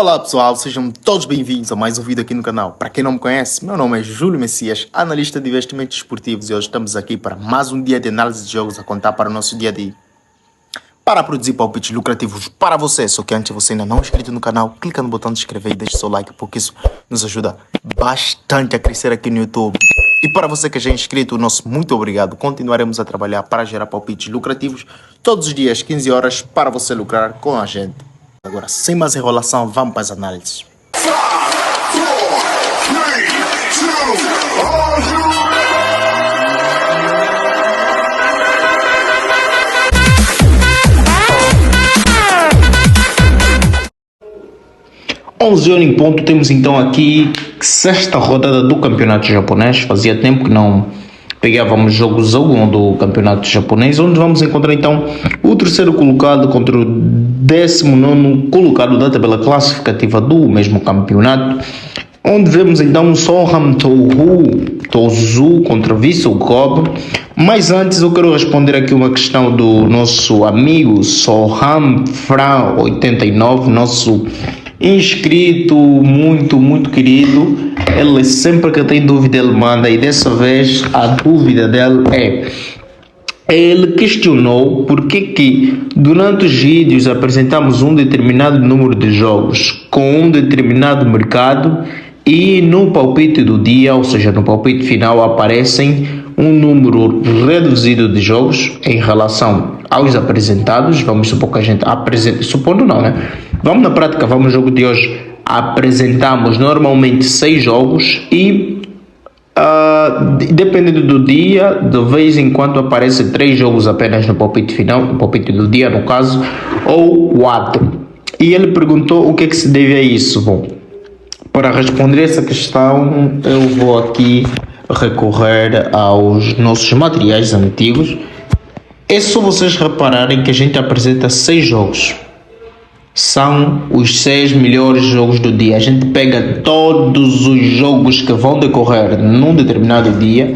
Olá pessoal, sejam todos bem-vindos a mais um vídeo aqui no canal. Para quem não me conhece, meu nome é Júlio Messias, analista de investimentos esportivos, e hoje estamos aqui para mais um dia de análise de jogos a contar para o nosso dia a dia. Para produzir palpites lucrativos para você, só que antes você ainda não é inscrito no canal, clica no botão de inscrever e deixe seu like, porque isso nos ajuda bastante a crescer aqui no YouTube. E para você que já é inscrito, nosso muito obrigado. Continuaremos a trabalhar para gerar palpites lucrativos todos os dias, 15 horas, para você lucrar com a gente. Agora, sem mais enrolação, vamos para as análises. 5, 11 horas em ponto, temos então aqui sexta rodada do campeonato japonês. Fazia tempo que não pegávamos jogos algum do campeonato japonês, onde vamos encontrar então o terceiro colocado contra o 19º colocado da tabela classificativa do mesmo campeonato, onde vemos então o Soham Tozu contra Vissel Kobe. Mas antes eu quero responder aqui uma questão do nosso amigo Soham Fran 89, nosso inscrito muito querido. Ele sempre que tem dúvida ele manda, e dessa vez a dúvida dele ele questionou por que durante os vídeos apresentamos um determinado número de jogos com um determinado mercado e no palpite do dia, ou seja, no palpite final, aparecem um número reduzido de jogos em relação aos apresentados. Vamos supor que a gente apresenta, supondo não, né? Vamos na prática, vamos no jogo de hoje, apresentamos normalmente 6 jogos e dependendo do dia, de vez em quando aparecem 3 jogos apenas no palpite final, no palpite do dia no caso, ou 4. E ele perguntou o que é que se deve a isso. Bom, para responder essa questão eu vou aqui recorrer aos nossos materiais antigos. É só vocês repararem que a gente apresenta 6 jogos. São os 6 melhores jogos do dia. A gente pega todos os jogos que vão decorrer num determinado dia,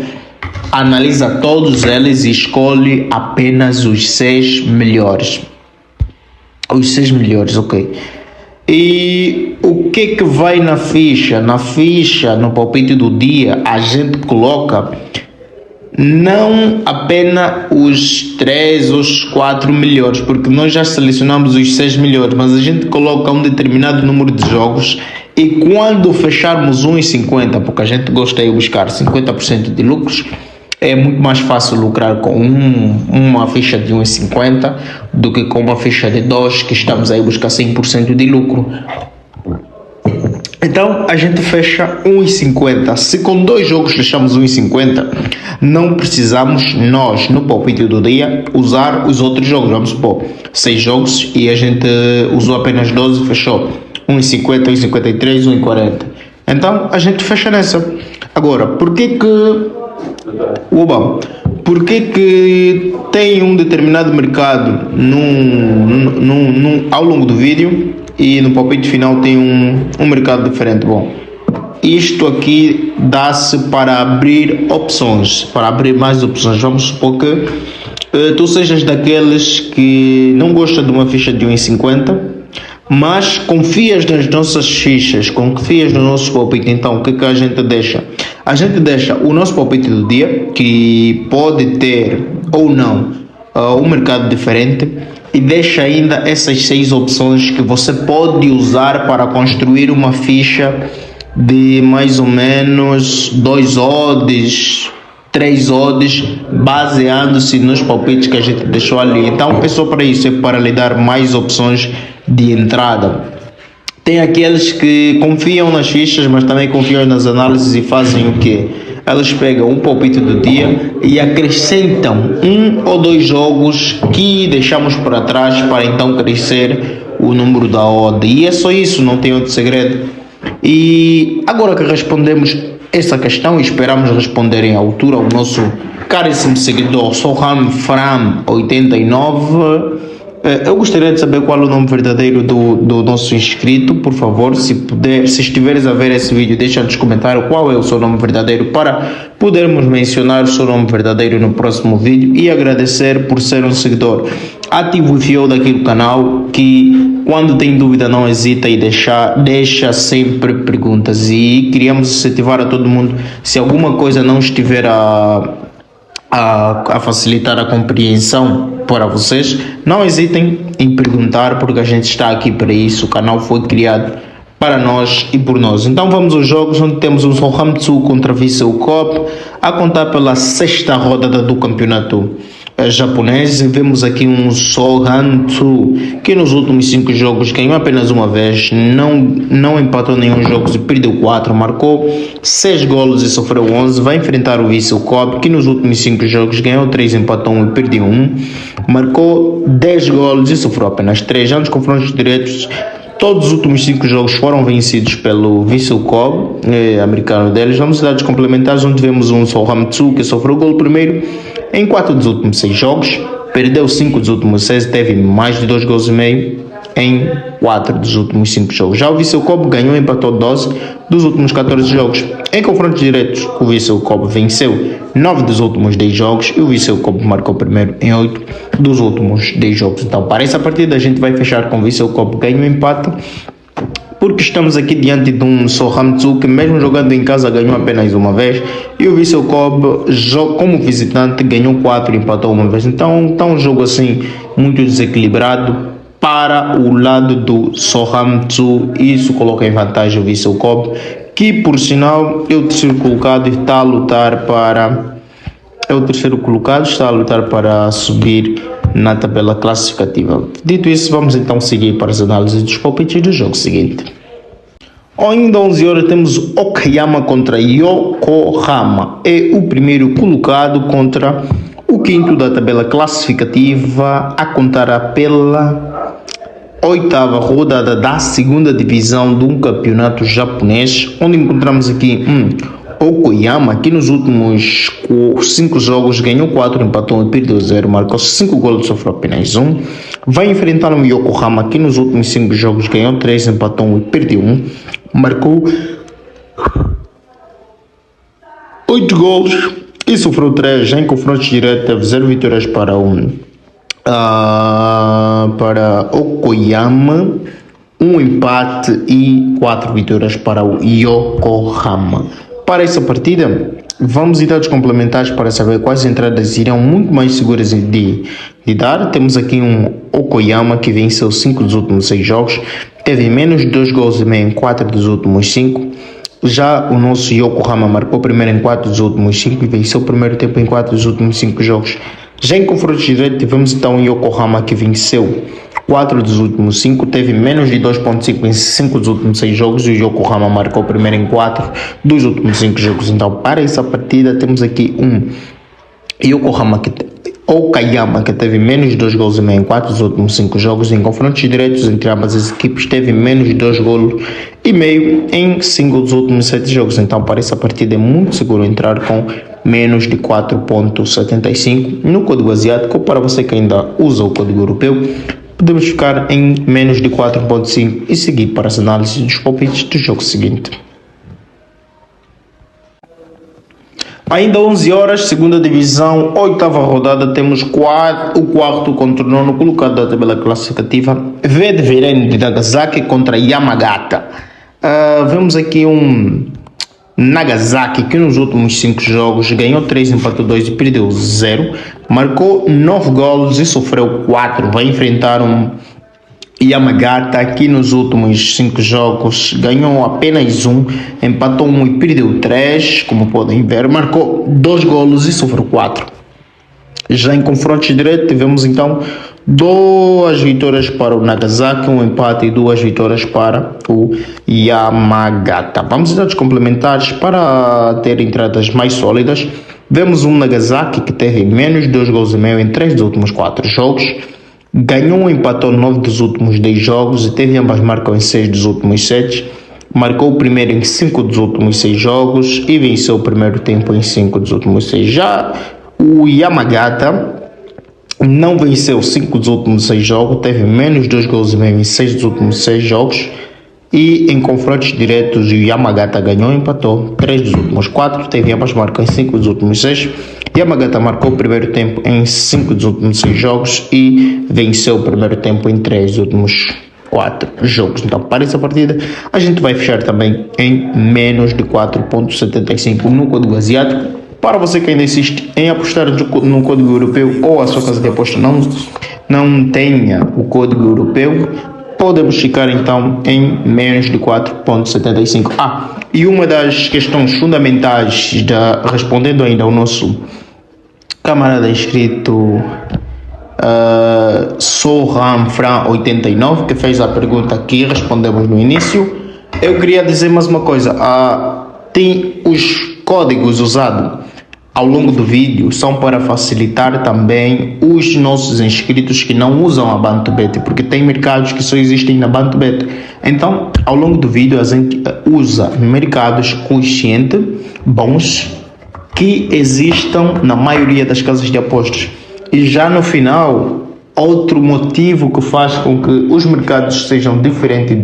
analisa todos eles e escolhe apenas os 6 melhores. Os 6 melhores, ok. E o que vai na ficha? Na ficha, no palpite do dia, a gente coloca não apenas os 3 ou os 4 melhores, porque nós já selecionamos os 6 melhores, mas a gente coloca um determinado número de jogos, e quando fecharmos 1,50, porque a gente gosta de buscar 50% de lucros, é muito mais fácil lucrar com uma ficha de 1,50 do que com uma ficha de 2, que estamos aí a buscar 100% de lucro. Então a gente fecha 1,50. Se com 2 jogos fechamos 1,50, não precisamos nós no palpite do dia usar os outros jogos. Vamos supor 6 jogos e a gente usou apenas 12 e fechou 1,50, 1,53, 1,40. Então a gente fecha nessa. Agora, por que tem um determinado mercado ao longo do vídeo e no palpite final tem um mercado diferente? Bom, isto aqui dá-se para abrir opções, para abrir mais opções. Vamos supor que tu sejas daqueles que não gosta de uma ficha de 1,50, mas confias nas nossas fichas, confias no nosso palpite. Então o que a gente deixa? A gente deixa o nosso palpite do dia, que pode ter ou não um mercado diferente, e deixa ainda essas 6 opções que você pode usar para construir uma ficha de mais ou menos 2 odds, 3 odds, baseando-se nos palpites que a gente deixou ali. Então, é só para isso, é para lhe dar mais opções de entrada. Tem aqueles que confiam nas fichas, mas também confiam nas análises, e fazem o quê? Elas pegam um palpite do dia e acrescentam 1 ou 2 jogos que deixamos para trás para então crescer o número da odd. E é só isso, não tem outro segredo. E agora que respondemos essa questão, e esperamos responder em altura ao nosso caríssimo seguidor Soham Fran 89, eu gostaria de saber qual é o nome verdadeiro do nosso inscrito. Por favor, se estiveres a ver esse vídeo, deixa nos comentários qual é o seu nome verdadeiro, para podermos mencionar o seu nome verdadeiro no próximo vídeo, e agradecer por ser um seguidor. ativo e fiel daqui do canal, que quando tem dúvida não hesita e deixa sempre perguntas. E queríamos incentivar a todo mundo, se alguma coisa não estiver a facilitar a compreensão para vocês, não hesitem em perguntar, porque a gente está aqui para isso. O canal foi criado para nós e por nós. Então vamos aos jogos, onde temos o Sohamatsu contra Vissel Kobe, a contar pela 6ª rodada do campeonato japonês. Vemos aqui um Sohamatsu que nos últimos 5 jogos ganhou apenas uma vez, não empatou nenhum jogo e perdeu 4, marcou 6 golos e sofreu 11. Vai enfrentar o Vissel Kobe, que nos últimos 5 jogos ganhou 3, empatou 1 e perdeu 1, marcou 10 golos e sofreu apenas 3. Já nos confrontos diretos, todos os últimos 5 jogos foram vencidos pelo Vissel Kobe, americano deles. Vamos a dados complementares, onde vemos um Sohamatsu que sofreu o gol primeiro em 4 dos últimos 6 jogos, perdeu 5 dos últimos 6, teve mais de 2 gols e meio em 4 dos últimos 5 jogos. Já o Vissel Kobe ganhou e empatou 12 dos últimos 14 jogos. Em confrontos diretos, o Vissel Kobe venceu 9 dos últimos 10 jogos e o Vissel Kobe marcou primeiro em 8 dos últimos 10 jogos. Então, para essa partida, a gente vai fechar com o Vissel Kobe ganho e empate, porque estamos aqui diante de um Sohamatsu que, mesmo jogando em casa, ganhou apenas uma vez, e o Vissel Kobe, como visitante, ganhou 4 e empatou uma vez. Então está um jogo assim muito desequilibrado para o lado do Sohamatsu. Isso coloca em vantagem o Vissel Kobe, que por sinal é o terceiro colocado e está a lutar para subir na tabela classificativa. Dito isso, vamos então seguir para as análises dos palpites do jogo seguinte. Ainda 11 horas temos Okayama contra Yokohama. É o primeiro colocado contra o quinto da tabela classificativa, a contar pela 8ª rodada da 2ª divisão de um campeonato japonês, onde encontramos aqui Okayama, que nos últimos 5 jogos ganhou 4, empatou e perdeu 0, marcou 5 gols e sofreu apenas 1. Vai enfrentar o Yokohama, que nos últimos 5 jogos ganhou 3, empatou 1 e perdeu 1, marcou 8 gols e sofreu 3. Em confrontos diretos, teve 0 vitórias para Okayama, 1 empate e 4 vitórias para o Yokohama. Para essa partida, vamos em dados complementares para saber quais entradas irão muito mais seguras de dar. Temos aqui um Okayama que venceu 5 dos últimos 6 jogos, teve menos de 2 gols e meio em 4 dos últimos 5. Já o nosso Yokohama marcou primeiro em 4 dos últimos 5 e venceu o primeiro tempo em 4 dos últimos 5 jogos. Já em confrontos diretos, tivemos então o Yokohama que venceu 4 dos últimos 5, teve menos de 2.5 em 5 dos últimos 6 jogos, e o Yokohama marcou primeiro em 4 dos últimos 5 jogos. Então, para essa partida, temos aqui um Okayama que teve menos de 2 gols e meio em 4 dos últimos 5 jogos. Em confrontos diretos entre ambas as equipes, teve menos de 2 gols e meio em 5 dos últimos 7 jogos. Então, para essa partida é muito seguro entrar com menos de 4.75 no código asiático. Para você que ainda usa o código europeu, podemos ficar em menos de 4.5 e seguir para as análises dos palpites do jogo seguinte. Ainda 11 horas, 2ª divisão, 8ª rodada, temos o quarto contra o 9º colocado da tabela classificativa, VD Virene de Nagasaki contra Yamagata. Vemos aqui um Nagasaki que nos últimos 5 jogos ganhou 3, empatou 2 e perdeu 0, marcou 9 golos e sofreu 4. Vai enfrentar um Yamagata que nos últimos 5 jogos ganhou apenas 1, empatou 1 e perdeu 3, como podem ver, marcou 2 golos e sofreu 4. Já em confrontos diretos, tivemos então 2 vitórias para o Nagasaki, 1 empate e 2 vitórias para o Yamagata. Vamos a dados complementares para ter entradas mais sólidas. Vemos um Nagasaki que teve menos de 2 gols e meio em 3 dos últimos 4 jogos, ganhou e empatou 9 dos últimos 10 jogos e teve ambas marcas em 6 dos últimos 7. Marcou o primeiro em 5 dos últimos 6 jogos e venceu o primeiro tempo em 5 dos últimos 6. Já o Yamagata não venceu 5 dos últimos 6 jogos, teve menos de 2 gols e meio em 6 dos últimos 6 jogos E em confrontos diretos, o Yamagata ganhou e empatou 3 dos últimos 4. Teve ambas marcou em 5 dos últimos 6. Yamagata marcou o primeiro tempo em 5 dos últimos 6 jogos e venceu o primeiro tempo em 3 dos últimos 4 jogos. Então, para essa partida, a gente vai fechar também em menos de 4.75 no código asiático. Para você que ainda insiste em apostar no código europeu ou a sua casa de aposta não tenha o código europeu, podemos ficar então em menos de 4.75. E uma das questões fundamentais, respondendo ainda ao nosso camarada inscrito Soramfran89, que fez a pergunta que respondemos no início, eu queria dizer mais uma coisa. Tem os códigos usados ao longo do vídeo são para facilitar também os nossos inscritos que não usam a BantoBet, porque tem mercados que só existem na BantoBet. Então, ao longo do vídeo, a gente usa mercados conscientes, bons, que existam na maioria das casas de apostas. E já no final, outro motivo que faz com que os mercados sejam diferentes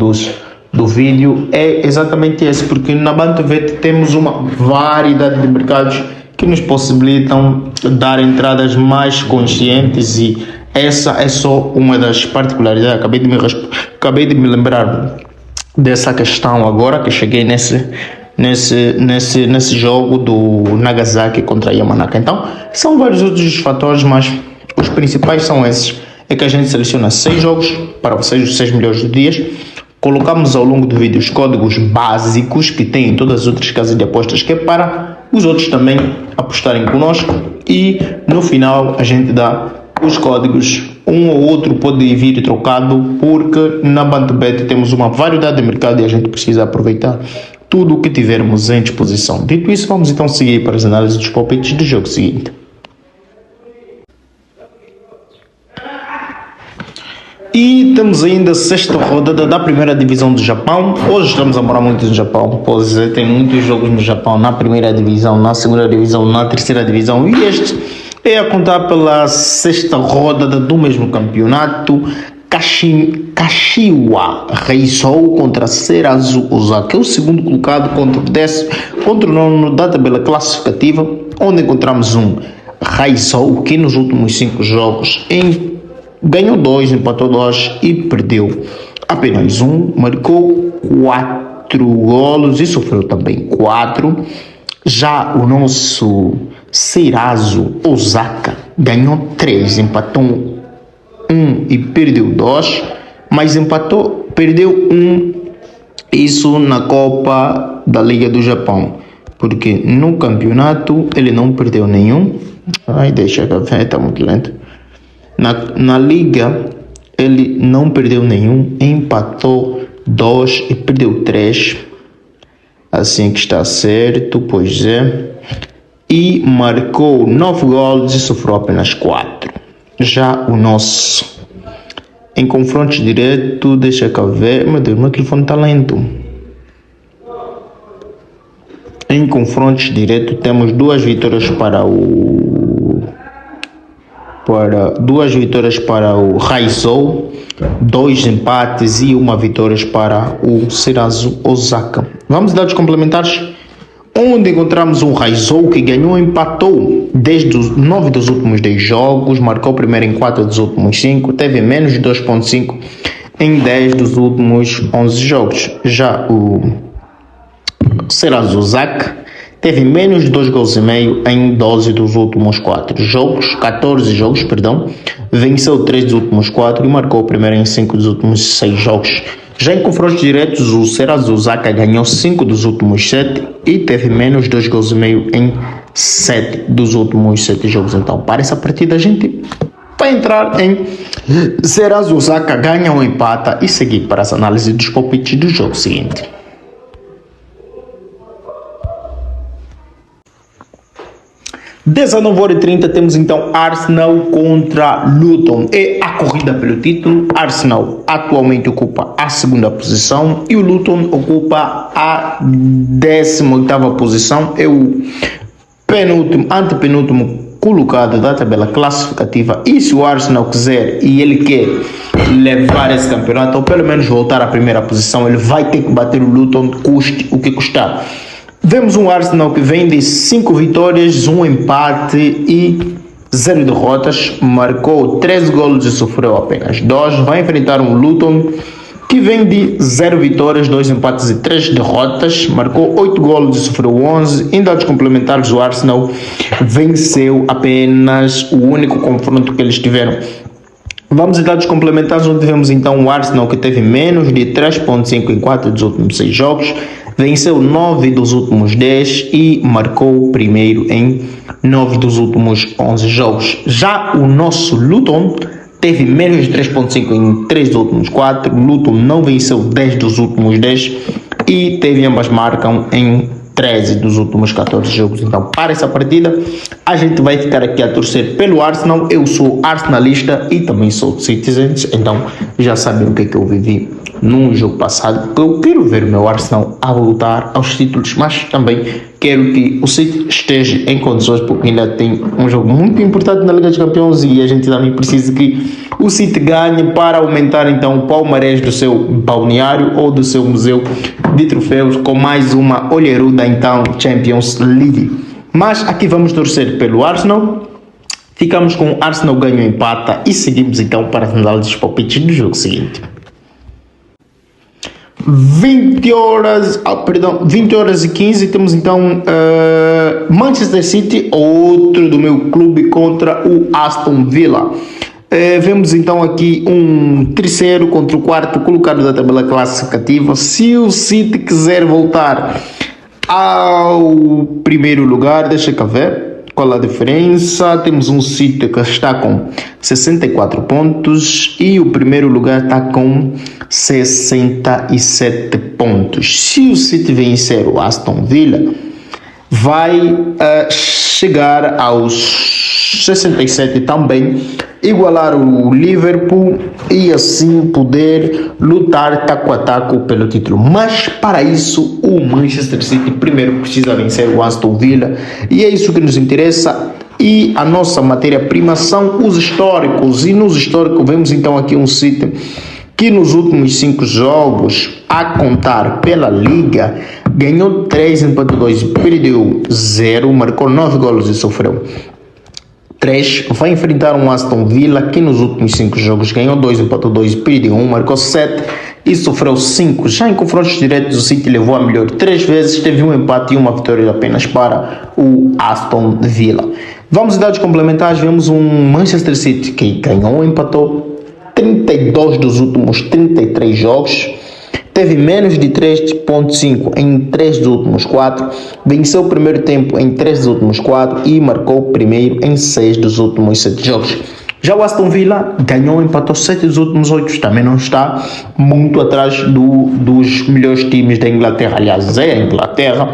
do vídeo é exatamente esse, porque na BantoBet temos uma variedade de mercados que nos possibilitam dar entradas mais conscientes, e essa é só uma das particularidades. Acabei de me lembrar dessa questão agora que cheguei nesse jogo do Nagasaki contra Yamanaka. Então, são vários outros fatores, mas os principais são esses. É que a gente seleciona 6 jogos para vocês, os 6 melhores dos dias. Colocamos ao longo do vídeo os códigos básicos que tem em todas as outras casas de apostas, que é para os outros também apostarem conosco, e no final a gente dá os códigos. Um ou outro pode vir trocado, porque na BantoBet temos uma variedade de mercado e a gente precisa aproveitar tudo o que tivermos em disposição. Dito isso, vamos então seguir para as análises dos palpites do jogo seguinte. E temos ainda a 6ª rodada da primeira divisão do Japão. Hoje estamos a morar muito no Japão, pois tem muitos jogos no Japão, na primeira divisão, na segunda divisão, na terceira divisão, e este é a contar pela 6ª rodada do mesmo campeonato. Kashiwa Reisou contra Seirazу Osaka, o segundo colocado contra o nono da tabela classificativa, onde encontramos um Reisou que nos últimos 5 jogos ganhou 2, empatou 2 e perdeu apenas 1, marcou 4 golos e sofreu também 4. Já o nosso Seirazу Osaka ganhou 3, empatou 1 e perdeu 2, mas perdeu 1, isso na Copa da Liga do Japão, porque no campeonato ele não perdeu nenhum. Deixa eu ver, está muito lento. Na Liga ele não perdeu nenhum, empatou 2 e perdeu 3, assim que está certo, pois é, e marcou 9 gols e sofreu apenas 4. Já o nosso, em confrontos direto, deixa eu ver, meu Deus, meu telefone está lento. Em confrontos direto temos 2 vitórias para o Reisou, 2 empates e 1 vitória para o Seirazу Osaka. Vamos dar os complementares, onde encontramos um Reisou que ganhou e empatou desde os 9 dos últimos 10 jogos, marcou primeiro em 4 dos últimos 5, teve menos de 2.5 em 10 dos últimos 11 jogos. Já o Seirazú Osaka teve menos de 2 gols e meio em 12 dos últimos 14 jogos, venceu 3 dos últimos 4 e marcou o primeiro em 5 dos últimos 6 jogos. Já em confrontos diretos, o Seirazú Osaka ganhou 5 dos últimos 7 e teve menos de 2 gols e meio em 7 dos últimos 7 jogos. Então, para essa partida a gente vai entrar em Seirazú Osaka ganha ou empata e seguir para as análises dos palpites do jogo seguinte. Às 19h30 temos então Arsenal contra Luton. É a corrida pelo título. Arsenal atualmente ocupa a 2ª posição e o Luton ocupa a 18ª posição. É o antepenúltimo colocado da tabela classificativa, e se o Arsenal quiser e ele quer levar esse campeonato, ou pelo menos voltar à primeira posição, ele vai ter que bater o Luton, custe o que custar. Vemos um Arsenal que vem de 5 vitórias, 1 empate e 0 derrotas, marcou 13 golos e sofreu apenas 2. Vai enfrentar um Luton que vem de 0 vitórias, 2 empates e 3 derrotas, marcou 8 golos e sofreu 11. Em dados complementares, o Arsenal venceu apenas o único confronto que eles tiveram. Vamos em dados complementares, onde vemos então o Arsenal, que teve menos de 3.5 em 4 dos últimos 6 jogos, venceu 9 dos últimos 10 e marcou o primeiro em 9 dos últimos 11 jogos. Já o nosso Luton teve menos de 3.5 em 3 dos últimos 4, Luton não venceu 10 dos últimos 10 e teve ambas marcam em 13 dos últimos 14 jogos. Então, para essa partida, a gente vai ficar aqui a torcer pelo Arsenal. Eu sou arsenalista e também sou Citizens, então já sabem o que é que eu vivi num jogo passado. Eu quero ver o meu Arsenal a voltar aos títulos, mas também quero que o City esteja em condições, porque ainda tem um jogo muito importante na Liga dos Campeões e a gente também precisa que o City ganhe para aumentar então o palmarés do seu balneário ou do seu museu de troféus com mais uma olheruda então Champions League. Mas aqui vamos torcer pelo Arsenal. Ficamos com o Arsenal ganho ou empata e seguimos então para as análises palpites do jogo seguinte. 20 horas e 15, temos então Manchester City, outro do meu clube, contra o Aston Villa. Vemos então aqui um terceiro contra o quarto colocado da tabela classificativa. Se o City quiser voltar ao primeiro lugar, deixa cá ver qual a diferença. Temos um City que está com 64 pontos e o primeiro lugar está com 67 pontos. Se o City vencer o Aston Villa, vai chegar aos 67 também, igualar o Liverpool e assim poder lutar taco a taco pelo título. Mas para isso o Manchester City primeiro precisa vencer o Aston Villa e é isso que nos interessa. E a nossa matéria-prima são os históricos, e nos históricos vemos então aqui um City que nos últimos 5 jogos, a contar pela Liga, ganhou 3, empatou 2 e perdeu 0, marcou 9 golos e sofreu 3. Vai enfrentar um Aston Villa que nos últimos 5 jogos ganhou 2, empatou 2 e perdeu 1, marcou 7 e sofreu 5. Já em confrontos diretos, o City levou a melhor 3 vezes, teve um empate e uma vitória apenas para o Aston Villa. Vamos em dados complementares, vemos um Manchester City que ganhou, empatou 32 dos últimos 33 jogos, teve menos de 3.5 em 3 dos últimos 4, venceu o primeiro tempo em 3 dos últimos 4 e marcou o primeiro em 6 dos últimos 7 jogos. Já o Aston Villa ganhou, empatou 7 dos últimos 8, também não está muito atrás dos melhores times da Inglaterra, aliás é a Inglaterra.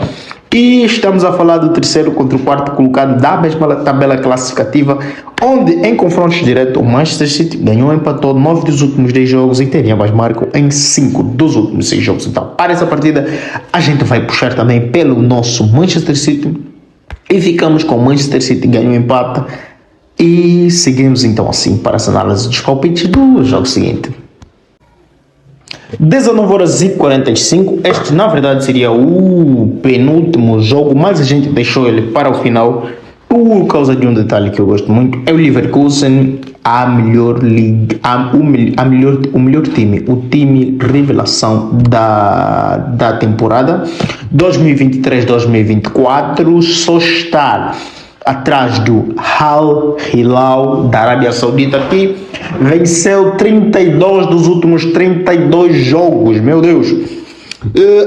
E estamos a falar do terceiro contra o quarto colocado da mesma tabela classificativa, onde em confrontos diretos o Manchester City ganhou, empatou 9 dos últimos 10 jogos e teria mais marco em 5 dos últimos 6 jogos. Então, para essa partida, a gente vai puxar também pelo nosso Manchester City e ficamos com o Manchester City ganhou, empata e seguimos então assim para as análises dos palpites do jogo seguinte. 19h45, este na verdade seria o penúltimo jogo, mas a gente deixou ele para o final por causa de um detalhe que eu gosto muito. É o Leverkusen, o melhor time, o time revelação da temporada 2023-2024, só está atrás do Al Hilal da Arábia Saudita, que venceu 32 dos últimos 32 jogos, meu Deus.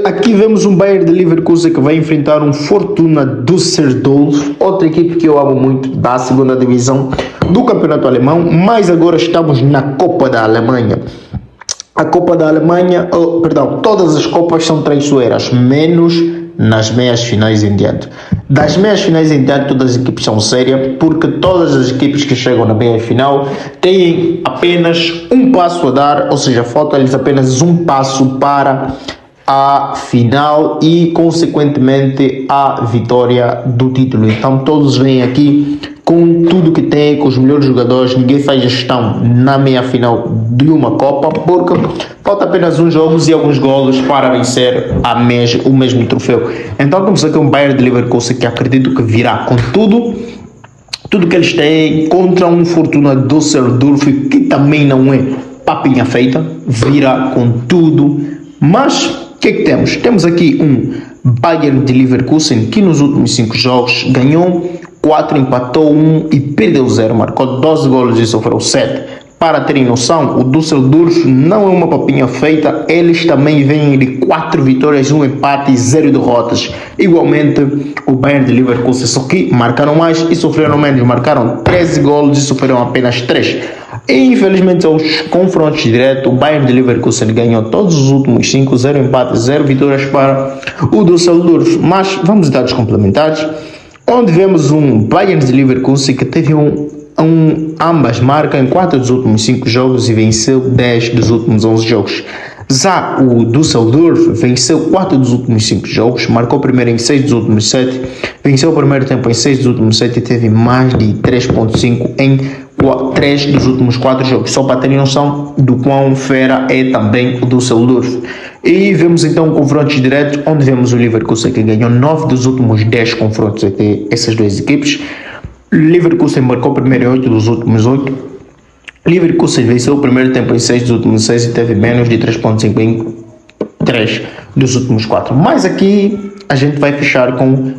Aqui vemos um Bayern de Leverkusen que vai enfrentar um Fortuna Düsseldorf, outra equipe que eu amo muito da segunda divisão do campeonato alemão, mas agora estamos na Copa da Alemanha. A Copa da Alemanha, todas as copas são traiçoeiras, menos nas meias finais em diante. Das meias finais em diante, todas as equipes são sérias, porque todas as equipes que chegam na meia final têm apenas um passo a dar, ou seja, falta-lhes apenas um passo para à final e, consequentemente, à vitória do título. Então, todos vêm aqui com tudo que tem, com os melhores jogadores. Ninguém faz gestão na meia-final de uma Copa, porque falta apenas uns jogos e alguns golos para vencer o mesmo troféu. Então, temos aqui um Bayern de Leverkusen que acredito que virá com tudo que eles têm contra um Fortuna Düsseldorf que também não é papinha feita, virá com tudo. Mas o que é que temos? Temos aqui um Bayern de Leverkusen que nos últimos 5 jogos ganhou 4, empatou 1 e perdeu 0, marcou 12 golos e sofreu 7. Para terem noção, o Düsseldorf não é uma papinha feita, eles também vêm de 4 vitórias, 1 empate e 0 derrotas. Igualmente, o Bayern de Leverkusen, só que marcaram mais e sofreram menos, marcaram 13 golos e sofreram apenas 3. E, infelizmente, aos confrontos diretos, o Bayern de Leverkusen ganhou todos os últimos 5, 0 empates, 0 vitórias para o Düsseldorf. Mas vamos a dados complementares, onde vemos um Bayern de Leverkusen que teve ambas marcam em 4 dos últimos 5 jogos e venceu 10 dos últimos 11 jogos. Já o Düsseldorf venceu 4 dos últimos 5 jogos, marcou o primeiro em 6 dos últimos 7, venceu o primeiro tempo em 6 dos últimos 7 e teve mais de 3.5 em 3 dos últimos 4 jogos. Só para terem noção do quão fera é também o Düsseldorf. E vemos então confrontos diretos, onde vemos o Leverkusen que ganhou 9 dos últimos 10 confrontos entre essas duas equipes. Leverkusen marcou o primeiro em 8 dos últimos 8. Leverkusen venceu o primeiro tempo em 6 dos últimos 6 e teve menos de 3.5 em 3 dos últimos 4. Mas aqui a gente vai fechar com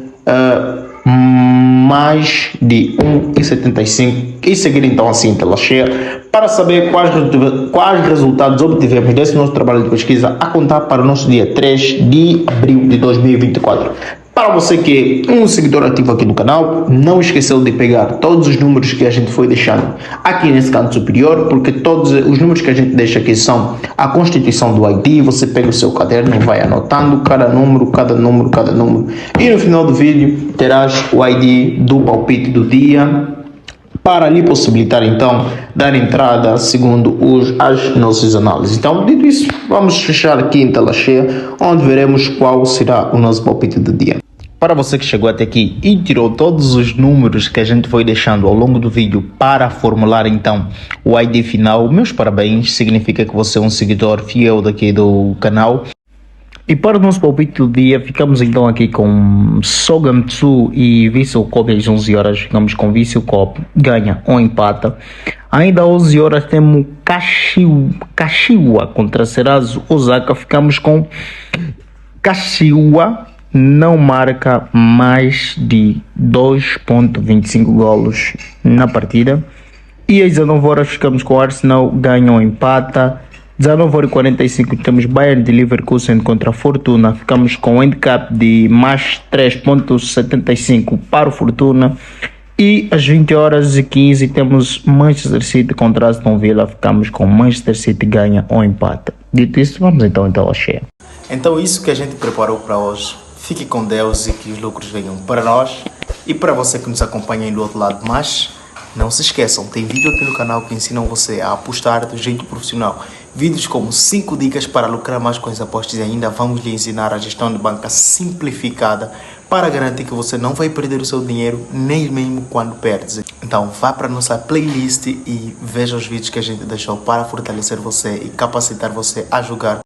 mais de 1,75 e seguir então assim tela cheia para saber quais resultados obtivemos desse nosso trabalho de pesquisa a contar para o nosso dia 3 de abril de 2024. Para você que é um seguidor ativo aqui no canal, não esqueceu de pegar todos os números que a gente foi deixando aqui nesse canto superior, porque todos os números que a gente deixa aqui são a constituição do ID. Você pega o seu caderno e vai anotando cada número, e no final do vídeo terás o ID do palpite do dia, para lhe possibilitar então dar entrada segundo as nossas análises. Então, dito isso, vamos fechar aqui em tela cheia, onde veremos qual será o nosso palpite do dia. Para você que chegou até aqui e tirou todos os números que a gente foi deixando ao longo do vídeo para formular então o ID final, meus parabéns, significa que você é um seguidor fiel daqui do canal. E para o nosso palpite do dia, ficamos então aqui com Sogamtsu e Vissel Kobe às 11 horas. Ficamos com Vissel Kobe, ganha ou empata. Ainda às 11 horas temos Kashiwa contra Serazu Osaka. Ficamos com Kashiwa, não marca mais de 2.25 golos na partida. E às 19 horas ficamos com Arsenal, ganha ou empata. 19h45 temos Bayern de Leverkusen contra Fortuna, ficamos com um handicap de mais 3.75 para o Fortuna. E às 20h15 temos Manchester City contra Aston Villa, ficamos com Manchester City ganha ou empata. Dito isso, vamos então a cheia. Então isso que a gente preparou para hoje. Fique com Deus e que os lucros venham para nós e para você que nos acompanha aí do outro lado. Mas não se esqueçam, tem vídeo aqui no canal que ensinam você a apostar do jeito profissional. Vídeos como 5 dicas para lucrar mais com as apostas e ainda vamos lhe ensinar a gestão de banca simplificada para garantir que você não vai perder o seu dinheiro nem mesmo quando perdes. Então vá para a nossa playlist e veja os vídeos que a gente deixou para fortalecer você e capacitar você a jogar